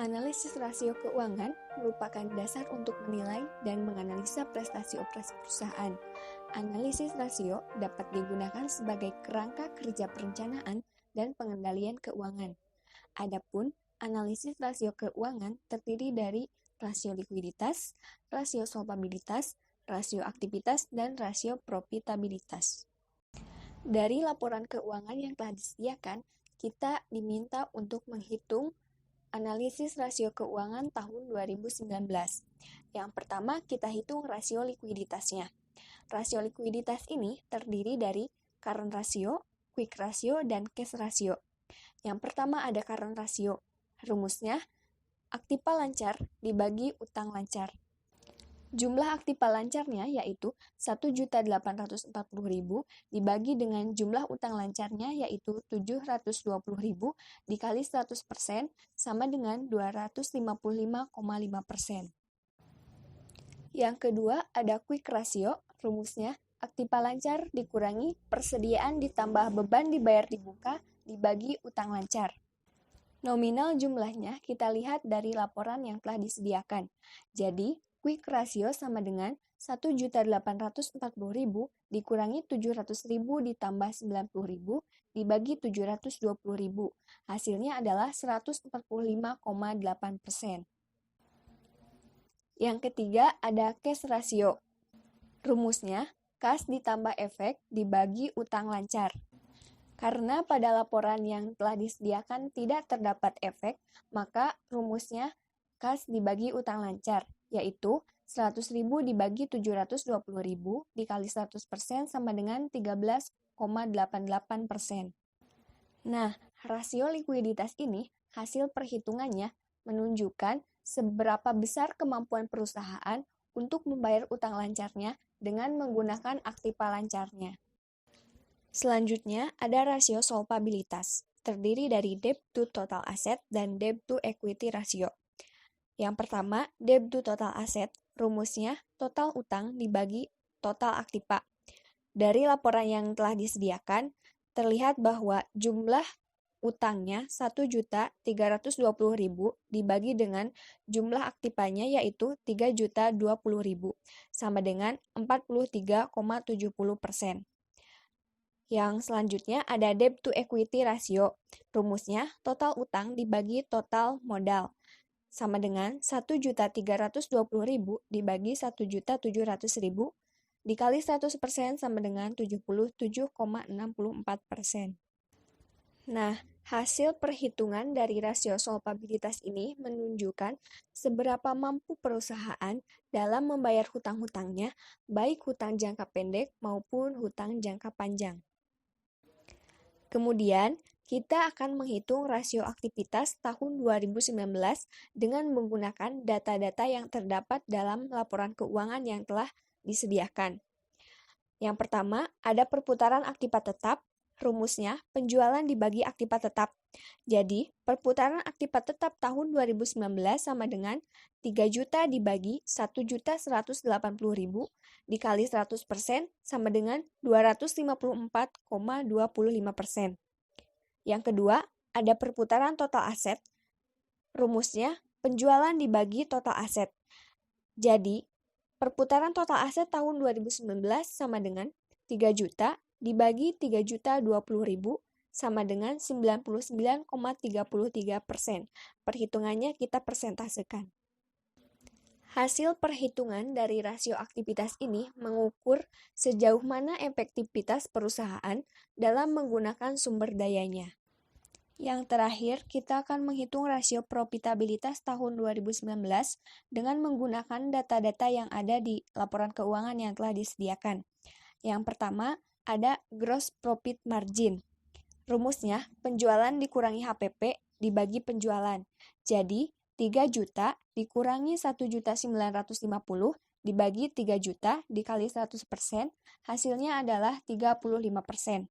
Analisis rasio keuangan merupakan dasar untuk menilai dan menganalisa prestasi operasi perusahaan. Analisis rasio dapat digunakan sebagai kerangka kerja perencanaan dan pengendalian keuangan. Adapun analisis rasio keuangan terdiri dari rasio likuiditas, rasio solvabilitas, rasio aktivitas, dan rasio profitabilitas. Dari laporan keuangan yang telah disediakan, kita diminta untuk menghitung analisis rasio keuangan tahun 2019. Yang pertama, kita hitung rasio likuiditasnya. Rasio likuiditas ini terdiri dari current ratio, quick ratio, dan cash ratio. Yang pertama ada current ratio. Rumusnya, aktiva lancar dibagi utang lancar. Jumlah aktiva lancarnya yaitu 1.840.000 dibagi dengan jumlah utang lancarnya yaitu 720.000 dikali 100% sama dengan 255,5%. Yang kedua ada quick ratio, rumusnya aktiva lancar dikurangi persediaan ditambah beban dibayar di muka dibagi utang lancar. Nominal jumlahnya kita lihat dari laporan yang telah disediakan. Jadi, quick ratio sama dengan 1.840.000 dikurangi 700.000 ditambah 90.000 dibagi 720.000. Hasilnya adalah 145,8%. Yang ketiga ada cash ratio. Rumusnya, kas ditambah efek dibagi utang lancar. Karena pada laporan yang telah disediakan tidak terdapat efek, maka rumusnya kas dibagi utang lancar, yaitu 100.000 dibagi 720.000 dikali 100% sama dengan 13,88%. Nah, rasio likuiditas ini hasil perhitungannya menunjukkan seberapa besar kemampuan perusahaan untuk membayar utang lancarnya dengan menggunakan aktiva lancarnya. Selanjutnya, ada rasio solvabilitas, terdiri dari debt to total asset dan debt to equity ratio. Yang pertama, debt to total asset, rumusnya total utang dibagi total aktiva. Dari laporan yang telah disediakan, terlihat bahwa jumlah utangnya 1.320.000 dibagi dengan jumlah aktivanya yaitu 3.020.000, sama dengan 43,70%. Yang selanjutnya ada debt to equity ratio. Rumusnya total utang dibagi total modal. Sama dengan 1.320.000 dibagi 1.700.000 dikali 100% sama dengan 77,64%. Nah, hasil perhitungan dari rasio solvabilitas ini menunjukkan seberapa mampu perusahaan dalam membayar hutang-hutangnya, baik hutang jangka pendek maupun hutang jangka panjang. Kemudian, kita akan menghitung rasio aktivitas tahun 2019 dengan menggunakan data-data yang terdapat dalam laporan keuangan yang telah disediakan. Yang pertama, ada perputaran aktiva tetap, rumusnya penjualan dibagi aktiva tetap. Jadi, perputaran aktiva tetap tahun 2019 sama dengan 3 juta dibagi 1.180.000 dikali 100% sama dengan 254,25%. Yang kedua, ada perputaran total aset. Rumusnya, penjualan dibagi total aset. Jadi, perputaran total aset tahun 2019 sama dengan 3 juta dibagi 3.020.000 sama dengan 99,33%. Perhitungannya kita persentasekan. Hasil perhitungan dari rasio aktivitas ini mengukur sejauh mana efektivitas perusahaan dalam menggunakan sumber dayanya. Yang terakhir, kita akan menghitung rasio profitabilitas tahun 2019 dengan menggunakan data-data yang ada di laporan keuangan yang telah disediakan. Yang pertama, ada gross profit margin. Rumusnya, penjualan dikurangi HPP dibagi penjualan. Jadi, 3 juta dikurangi 1.950 dibagi 3 juta dikali 100%, hasilnya adalah 35%.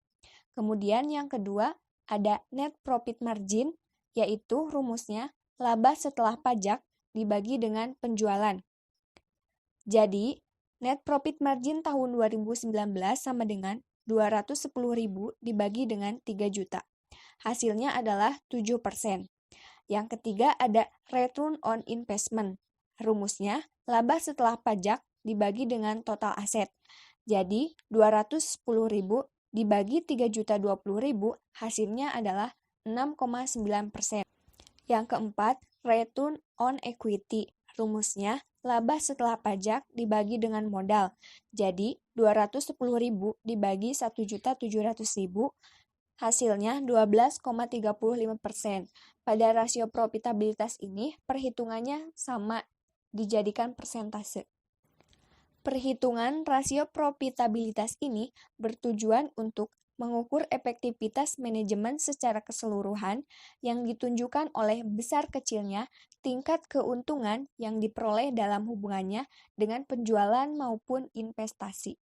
Kemudian yang kedua, ada net profit margin, yaitu rumusnya laba setelah pajak dibagi dengan penjualan. Jadi, net profit margin tahun 2019 sama dengan 210.000 dibagi dengan 3 juta. Hasilnya adalah 7%. Yang ketiga ada return on investment. Rumusnya, laba setelah pajak dibagi dengan total aset. Jadi, 210.000 dibagi 3.020.000 hasilnya adalah 6,9%. Yang keempat, return on equity. Rumusnya, laba setelah pajak dibagi dengan modal. Jadi, 210.000 dibagi 1.700.000 hasilnya 12,35%. Pada rasio profitabilitas ini, perhitungannya sama dijadikan persentase. Perhitungan rasio profitabilitas ini bertujuan untuk mengukur efektivitas manajemen secara keseluruhan yang ditunjukkan oleh besar kecilnya tingkat keuntungan yang diperoleh dalam hubungannya dengan penjualan maupun investasi.